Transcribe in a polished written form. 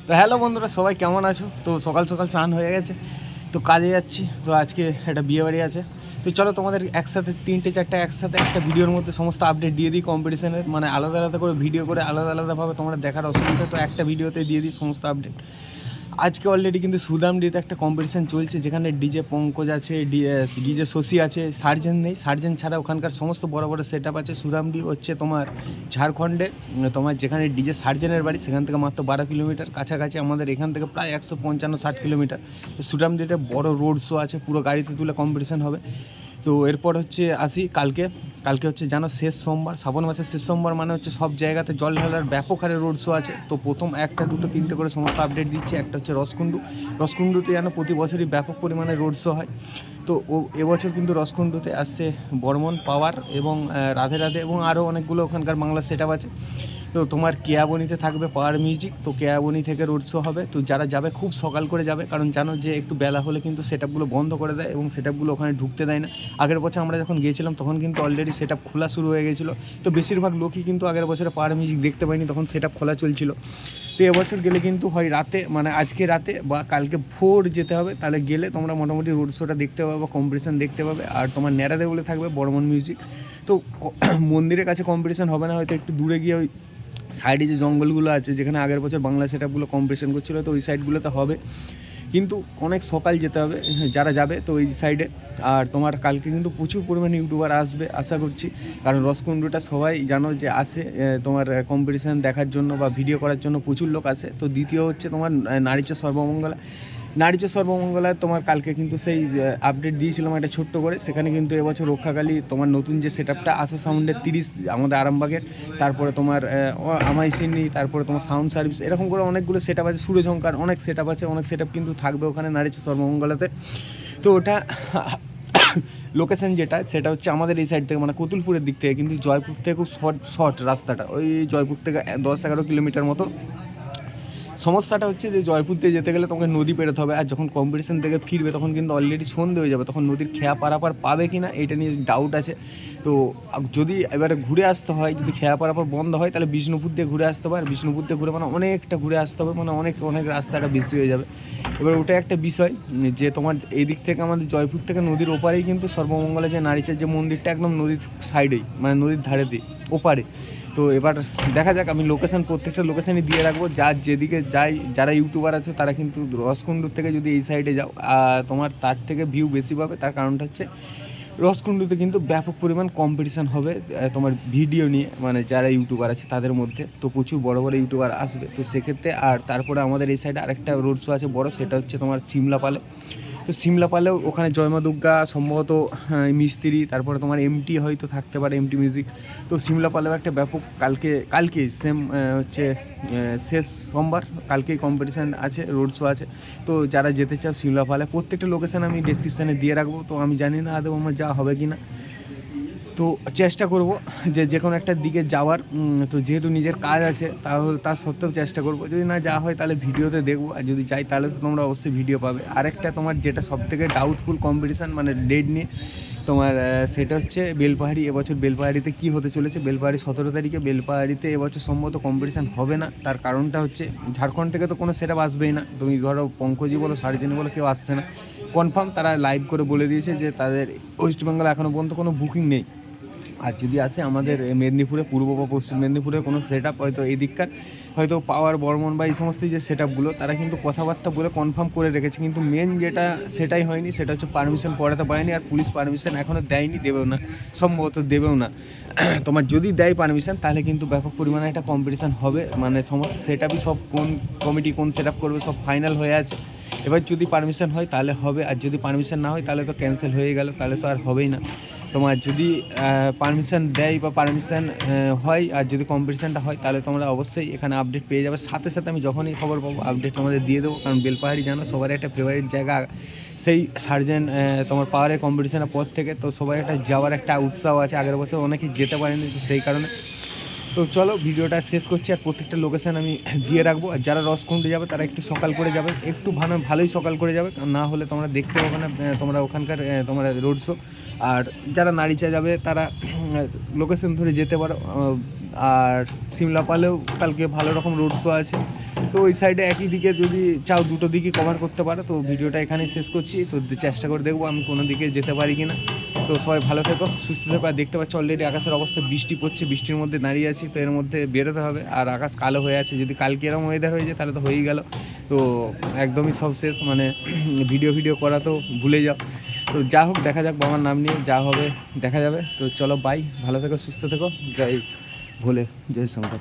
তো হ্যালো বন্ধুরা, সবাই কেমন আছো? তো সকাল সকাল স্নান হয়ে গেছে, তো কাজে যাচ্ছি। তো আজকে একটা বিয়ে বাড়ি আছে, তো চলো তোমাদের একসাথে 3-4টা একসাথে একটা ভিডিওর মধ্যে সমস্ত আপডেট দিয়ে দিই কম্পিটিশনের। মানে আলাদা আলাদা করে ভিডিও করে আলাদা আলাদাভাবে তোমরা দেখার অসুবিধা, তো একটা ভিডিওতে দিয়ে দিই সমস্ত আপডেট। আজকে অলরেডি কিন্তু সুদামডিতে একটা কম্পিটিশান চলছে, যেখানে ডিজে পঙ্কজ আছে, ডিজে শশী আছে, সার্জেন নেই। সার্জেন ছাড়া ওখানকার সমস্ত বড় বড় সেট আপ আছে। সুদামডি হচ্ছে তোমার ঝাড়খণ্ডে, তোমার যেখানে ডিজে সার্জেনের বাড়ি সেখান থেকে মাত্র 12 কিলোমিটার কাছাকাছি। আমাদের এখান থেকে প্রায় 155-60 কিলোমিটার। সুদামডিতে বড় রোড শো আছে, পুরো গাড়িতে তুলে কম্পিটিশান হবে। তো এরপর হচ্ছে আসি কালকে হচ্ছে জানো শেষ সোমবার, শ্রাবণ মাসের শেষ সোমবার, মানে হচ্ছে সব জায়গাতে জল ঢালার ব্যাপক হারে রোড শো আছে। তো প্রথম 1, 2, 3 করে সমস্ত আপডেট দিচ্ছি। একটা হচ্ছে রসকুণ্ডুতে যেন প্রতি বছরই ব্যাপক পরিমাণে রোড শো হয়। তো এবছর কিন্তু রসকুণ্ডুতে আসছে বর্মন, পাওয়ার এবং রাধে রাধে এবং আরও অনেকগুলো ওখানকার বাংলা সেট আপ আছে। তো তোমার কেয়াবনিতে থাকবে পাওয়ার মিউজিক, তো কেয়াবনি থেকে রোড শো হবে। তো যারা যাবে খুব সকাল করে যাবে, কারণ জানো যে একটু বেলা হলে কিন্তু সেট আপগুলো বন্ধ করে দেয় এবং সেট আপগুলো ওখানে ঢুকতে দেয় না। আগের বছর আমরা যখন গিয়েছিলাম তখন কিন্তু অলরেডি সেট আপ খোলা শুরু হয়ে গেছিলো। তো বেশিরভাগ লোকই কিন্তু আগের বছরে পাওয়ার মিউজিক দেখতে পায়নি, তখন সেট আপ খোলা চলছিল। তো এবছর গেলে কিন্তু হয় রাতে, মানে আজকে রাতে বা কালকে ভোর যেতে হবে, তাহলে গেলে তোমরা মোটামুটি রোড শোটা দেখতে পাবে বা কম্পিটিশান দেখতে পাবে। আর তোমার ন্যাড়াদে বলে থাকবে বর্মন মিউজিক। তো মন্দিরের কাছে কম্পিটিশান হবে না, হয়তো একটু দূরে গিয়ে ওই সাইডে যে জঙ্গলগুলো আছে, যেখানে আগের বছর বাংলা সেট আপগুলো কম্পিটিশান করছিলো, তো ওই সাইডগুলোতে হবে। কিন্তু অনেক সকাল যেতে হবে যারা যাবে, তো ওই সাইডে। আর তোমার কালকে কিন্তু প্রচুর পরিমাণে ইউটিউবার আসবে আশা করছি, কারণ রসকুণ্ডুটা সবাই জানো যে আসে তোমার কম্পিটিশান দেখার জন্য বা ভিডিও করার জন্য প্রচুর লোক আসে। তো দ্বিতীয় হচ্ছে তোমার নারীচর সর্বমঙ্গলায় তোমার কালকে কিন্তু সেই আপডেট দিয়েছিলাম একটা ছোট্ট করে। সেখানে কিন্তু এবছর রক্ষাকালী তোমার নতুন যে সেট আপটা আশা সাউন্ডের 30 আমাদের আরামবাগের, তারপরে তোমার আমাইসিনি, তারপরে তোমার সাউন্ড সার্ভিস, এরকম করে অনেকগুলো সেট আপ আছে, সূর্যঝঙ্কার অনেক সেট আপ আছে, অনেক সেট আপ কিন্তু থাকবে ওখানে নারীচর সর্বমঙ্গলাতে। তো ওটা লোকেশন যেটা সেটা হচ্ছে আমাদের এই সাইড থেকে, মানে কতুলপুরের দিক থেকে, কিন্তু জয়পুর থেকে খুব শর্ট রাস্তাটা, ওই জয়পুর থেকে 10-11 কিলোমিটার মতো। সমস্যাটা হচ্ছে যে জয়পুর দিয়ে যেতে গেলে তোমাকে নদী পেরোতে হবে, আর যখন কম্পিটিশন থেকে ফিরবে তখন কিন্তু অলরেডি সন্ধে হয়ে যাবে, তখন নদীর খেয়া পারাপার পাবে কি না এটা নিয়ে ডাউট আছে। তো যদি এবারে ঘুরে আসতে হয়, যদি খেয়া পারাপার বন্ধ হয়, তাহলে বিষ্ণুপুর দিয়ে ঘুরে আসতে হবে। আর বিষ্ণুপুর দিয়ে ঘুরে মানে অনেকটা ঘুরে আসতে হবে, মানে অনেক রাস্তাটা বেশি হয়ে যাবে। এবার ওটা একটা বিষয় যে তোমার এই দিক থেকে আমাদের জয়পুর থেকে নদীর ওপারেই কিন্তু সর্বমঙ্গলে যে নারীচার যে মন্দিরটা, একদম নদীর সাইডেই, মানে নদীর ধারেতেই ওপারে। তো এবার দেখা যাক, আমি লোকেশান প্রত্যেকটা লোকেশানই দিয়ে রাখবো। যেদিকে যাই, যারা ইউটিউবার আছে তারা কিন্তু রসকুণ্ডুর থেকে যদি এই সাইডে যাও, তোমার তার থেকে ভিউ বেশি পাবে। তার কারণটা হচ্ছে রসকুণ্ডুতে কিন্তু ব্যাপক পরিমাণ কম্পিটিশান হবে তোমার ভিডিও নিয়ে, মানে যারা ইউটিউবার আছে তাদের মধ্যে। তো প্রচুর বড় বড় ইউটিউবার আসবে, তো সেক্ষেত্রে। আর তারপরে আমাদের এই সাইডে আরেকটা রোড শো আছে বড়, সেটা হচ্ছে তোমার সিমলাপালে। তো সিমলাপালেও ওখানে জয়মা দুর্গা সম্ভবত মিস্ত্রি, তারপরে তোমার এমটি হয়তো থাকতে পারে, এমটি মিউজিক। তো সিমলাপালেও একটা ব্যাপক কালকে সেম হচ্ছে শেষ সোমবার, কালকেই কম্পিটিশান আছে, রোড শো আছে। তো যারা যেতে চাও সিমলাপালে, প্রত্যেকটা লোকেশান আমি ডেসক্রিপশানে দিয়ে রাখবো। তো আমি জানি না আদৌ আমার যাওয়া হবে কি না, তো চেষ্টা করব যে কোনো একটা দিকে যাওয়ার। তো যেহেতু নিজের কাজ আছে, তাহলে তার সত্ত্বেও চেষ্টা করব। যদি না যাওয়া হয় তাহলে ভিডিওতে দেখবো, আর যদি যাই তাহলে তো তোমরা অবশ্যই ভিডিও পাবে। আরেকটা তোমার যেটা সবথেকে ডাউটফুল কম্পিটিশান, মানে ডেট নিয়ে তোমার, সেটা হচ্ছে বেলপাহাড়ি। এবছর বেলপাহাড়িতে কী হতে চলেছে, বেলপাহাড়ি 17 তারিখে বেলপাহাড়িতে এবছর সম্ভবত কম্পিটিশান হবে না। তার কারণটা হচ্ছে ঝাড়খণ্ড থেকে তো কোনো সেটা আসবেই না। তুমি ধরো পঙ্কজি বলো, সার্জেনি বলো, কেউ আসছে না কনফার্ম। তারা লাইভ করে বলে দিয়েছে যে তাদের ওয়েস্ট বেঙ্গলে এখনও পর্যন্ত কোনো বুকিং নেই। আর যদি আসে আমাদের মেদিনীপুরে, পূর্ব বা পশ্চিম মেদিনীপুরে কোনো সেট আপ, হয়তো এই দিককার হয়তো পাওয়ার, বর্মন বা এই সমস্ত যে সেট আপগুলো, তারা কিন্তু কথাবার্তা বলে কনফার্ম করে রেখেছে। কিন্তু মেন যেটা সেটাই হয়নি, সেটা হচ্ছে পারমিশন পড়াতে পারেনি। আর পুলিশ পারমিশন এখনও দেয়নি, দেবেও না, সম্ভবত দেবেও না। তোমার যদি দেয় পারমিশন, তাহলে কিন্তু ব্যাপক পরিমাণে একটা কম্পিটিশান হবে, মানে সমস্ত সেট আপই সব কোন কমিটি কোন সেট আপ করবে সব ফাইনাল হয়ে আছে। এবার যদি পারমিশন হয় তাহলে হবে, আর যদি পারমিশন না হয় তাহলে তো ক্যান্সেল হয়ে গেল, তাহলে তো আর হবেই না। তোমার যদি পারমিশন দেয় বা পারমিশন হয়, আর যদি কম্পিটিশানটা হয়, তাহলে তোমরা অবশ্যই এখানে আপডেট পেয়ে যাবে। সাথে সাথে আমি যখনই খবর পাবো আপডেট তোমাদের দিয়ে দেবো, কারণ বেলপাহাড়ি জানো সবার একটা ফেভারিট জায়গা। সেই সার্জেন তোমার পাওয়ারের কম্পিটিশানের পর থেকে তো সবাই একটা যাওয়ার একটা উৎসাহ আছে। আগের বছর অনেকেই যেতে পারেনি, তো সেই কারণে। তো চলো ভিডিওটা শেষ করছি, আর প্রত্যেকটা লোকেশান আমি দিয়ে রাখবো। আর যারা রসকুণ্ডে যাবে তারা একটু সকাল করে যাবে, একটু ভালোই সকাল করে যাবে, না হলে তোমরা দেখতে পাবে না তোমরা ওখানকার তোমরা রোড শো। আর যারা নারীচা যাবে তারা লোকেশন ধরে যেতে পারো, আর সিমলাপালেও কালকে ভালো রকম রোড শো আছে। তো ওই সাইডে একই দিকে যদি চাও দুটো দিকে কভার করতে পারো। তো ভিডিওটা এখানেই শেষ করছি। তো চেষ্টা করে দেখবো আমি কোনো দিকে যেতে পারি কি না। তো সবাই ভালো থেকো, সুস্থ থেকো। আর দেখতে পাচ্ছ অলরেডি আকাশের অবস্থা বৃষ্টি পড়ছে, বৃষ্টির মধ্যে দাঁড়িয়ে আছি। তো এর মধ্যে বেরোতে হবে, আর আকাশ কালো হয়ে আছে। যদি কালকে এরকম ওয়েদার হয়ে যায় তাহলে তো হয়েই গেল। তো একদমই সব শেষ, মানে ভিডিও করা তো ভুলে যাও। তো যা হোক দেখা যাক, বাবার নাম নিয়ে যা হবে দেখা যাবে। তো চলো বাই, ভালো থেকো, সুস্থ থেকো। জয় ভোলে, জয় শঙ্কর।